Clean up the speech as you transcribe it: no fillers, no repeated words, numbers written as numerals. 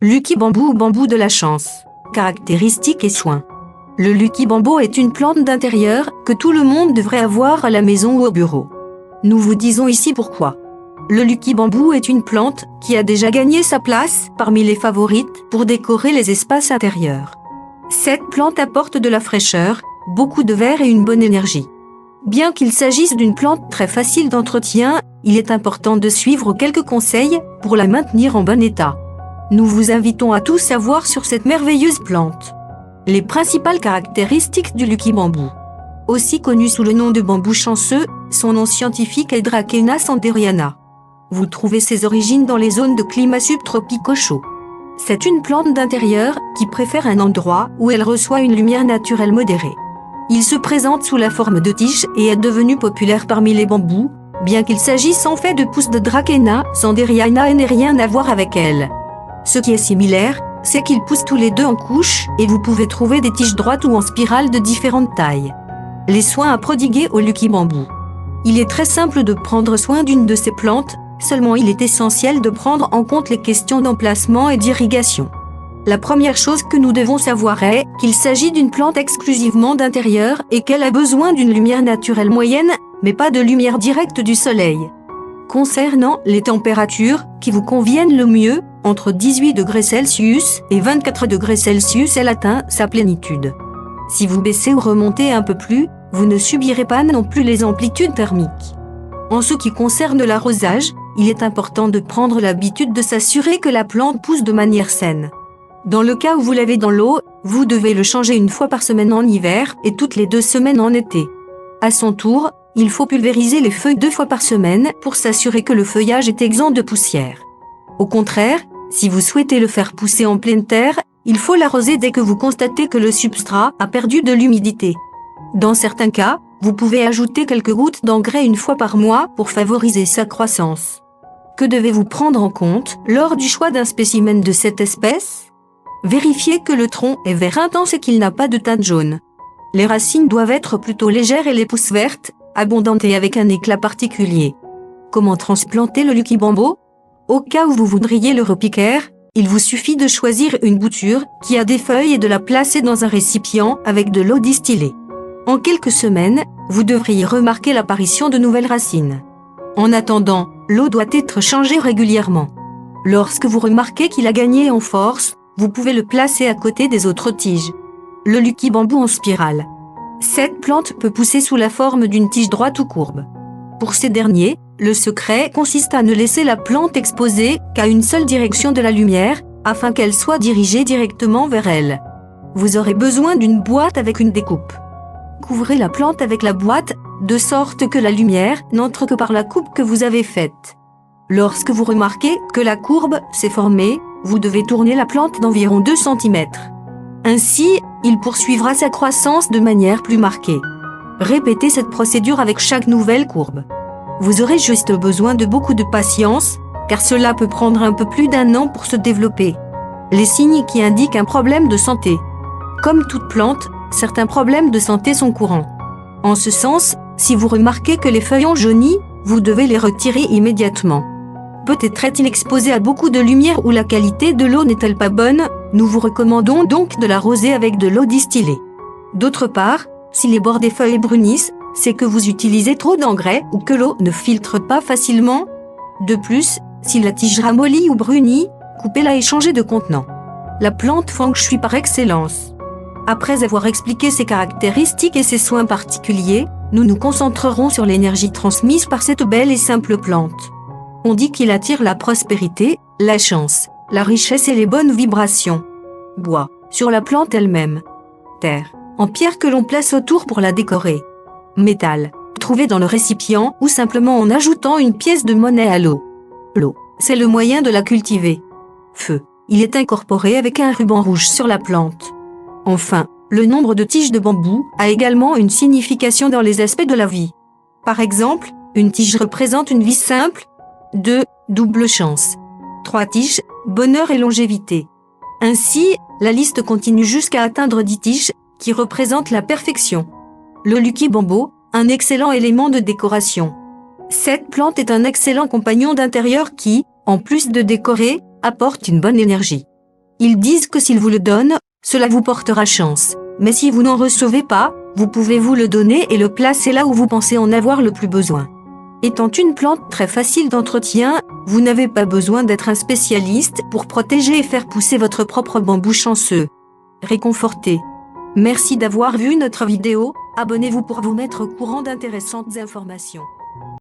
Lucky Bamboo ou bambou de la chance. Caractéristiques et soins. Le Lucky Bamboo est une plante d'intérieur que tout le monde devrait avoir à la maison ou au bureau. Nous vous disons ici pourquoi. Le Lucky Bamboo est une plante qui a déjà gagné sa place parmi les favorites pour décorer les espaces intérieurs. Cette plante apporte de la fraîcheur, beaucoup de verre et une bonne énergie. Bien qu'il s'agisse d'une plante très facile d'entretien, il est important de suivre quelques conseils pour la maintenir en bon état. Nous vous invitons à tout savoir sur cette merveilleuse plante. Les principales caractéristiques du Lucky Bamboo. Aussi connu sous le nom de bambou chanceux, son nom scientifique est Dracæna sanderiana. Vous trouvez ses origines dans les zones de climat subtropicaux chauds. C'est une plante d'intérieur qui préfère un endroit où elle reçoit une lumière naturelle modérée. Il se présente sous la forme de tige et est devenu populaire parmi les bambous, bien qu'il s'agisse en fait de pousses de Dracæna sanderiana et n'ait rien à voir avec elle. Ce qui est similaire, c'est qu'ils poussent tous les deux en couches et vous pouvez trouver des tiges droites ou en spirale de différentes tailles. Les soins à prodiguer au Lucky Bamboo. Il est très simple de prendre soin d'une de ces plantes, seulement il est essentiel de prendre en compte les questions d'emplacement et d'irrigation. La première chose que nous devons savoir est qu'il s'agit d'une plante exclusivement d'intérieur et qu'elle a besoin d'une lumière naturelle moyenne, mais pas de lumière directe du soleil. Concernant les températures qui vous conviennent le mieux, entre 18 degrés Celsius et 24 degrés Celsius, elle atteint sa plénitude. Si vous baissez ou remontez un peu plus, vous ne subirez pas non plus les amplitudes thermiques. En ce qui concerne l'arrosage, il est important de prendre l'habitude de s'assurer que la plante pousse de manière saine. Dans le cas où vous l'avez dans l'eau, vous devez le changer une fois par semaine en hiver et toutes les 2 semaines en été. À son tour, il faut pulvériser les feuilles 2 fois par semaine pour s'assurer que le feuillage est exempt de poussière. Au contraire, si vous souhaitez le faire pousser en pleine terre, il faut l'arroser dès que vous constatez que le substrat a perdu de l'humidité. Dans certains cas, vous pouvez ajouter quelques gouttes d'engrais une fois par mois pour favoriser sa croissance. Que devez-vous prendre en compte lors du choix d'un spécimen de cette espèce? Vérifiez que le tronc est vert intense et qu'il n'a pas de teinte jaune. Les racines doivent être plutôt légères et les pousses vertes, abondantes et avec un éclat particulier. Comment transplanter le Lucky Bamboo? Au cas où vous voudriez le repiquer, il vous suffit de choisir une bouture qui a des feuilles et de la placer dans un récipient avec de l'eau distillée. En quelques semaines, vous devriez remarquer l'apparition de nouvelles racines. En attendant, l'eau doit être changée régulièrement. Lorsque vous remarquez qu'il a gagné en force, vous pouvez le placer à côté des autres tiges. Le Lucky Bamboo en spirale. Cette plante peut pousser sous la forme d'une tige droite ou courbe. Pour ces derniers, le secret consiste à ne laisser la plante exposée qu'à une seule direction de la lumière, afin qu'elle soit dirigée directement vers elle. Vous aurez besoin d'une boîte avec une découpe. Couvrez la plante avec la boîte, de sorte que la lumière n'entre que par la coupe que vous avez faite. Lorsque vous remarquez que la courbe s'est formée, vous devez tourner la plante d'environ 2 cm. Ainsi, il poursuivra sa croissance de manière plus marquée. Répétez cette procédure avec chaque nouvelle courbe. Vous aurez juste besoin de beaucoup de patience, car cela peut prendre un peu plus d'1 an pour se développer. Les signes qui indiquent un problème de santé. Comme toute plante, certains problèmes de santé sont courants. En ce sens, si vous remarquez que les feuilles ont jauni, vous devez les retirer immédiatement. Peut-être est-il exposé à beaucoup de lumière ou la qualité de l'eau n'est-elle pas bonne, nous vous recommandons donc de l'arroser avec de l'eau distillée. D'autre part, si les bords des feuilles brunissent, c'est que vous utilisez trop d'engrais ou que l'eau ne filtre pas facilement. De plus, si la tige ramollit ou brunit, coupez-la et changez de contenant. La plante feng shui par excellence. Après avoir expliqué ses caractéristiques et ses soins particuliers, nous nous concentrerons sur l'énergie transmise par cette belle et simple plante. On dit qu'il attire la prospérité, la chance, la richesse et les bonnes vibrations. Bois, sur la plante elle-même. Terre, en pierre que l'on place autour pour la décorer. Métal, trouvé dans le récipient ou simplement en ajoutant une pièce de monnaie à l'eau. L'eau, c'est le moyen de la cultiver. Feu, il est incorporé avec un ruban rouge sur la plante. Enfin, le nombre de tiges de bambou a également une signification dans les aspects de la vie. Par exemple, une tige représente une vie simple. 2. Double chance. 3 tiges, bonheur et longévité. Ainsi, la liste continue jusqu'à atteindre 10 tiges, qui représentent la perfection. Le Lucky Bamboo, un excellent élément de décoration. Cette plante est un excellent compagnon d'intérieur qui, en plus de décorer, apporte une bonne énergie. Ils disent que s'ils vous le donnent, cela vous portera chance. Mais si vous n'en recevez pas, vous pouvez vous le donner et le placer là où vous pensez en avoir le plus besoin. Étant une plante très facile d'entretien, vous n'avez pas besoin d'être un spécialiste pour protéger et faire pousser votre propre bambou chanceux. Réconforté. Merci d'avoir vu notre vidéo, abonnez-vous pour vous mettre au courant d'intéressantes informations.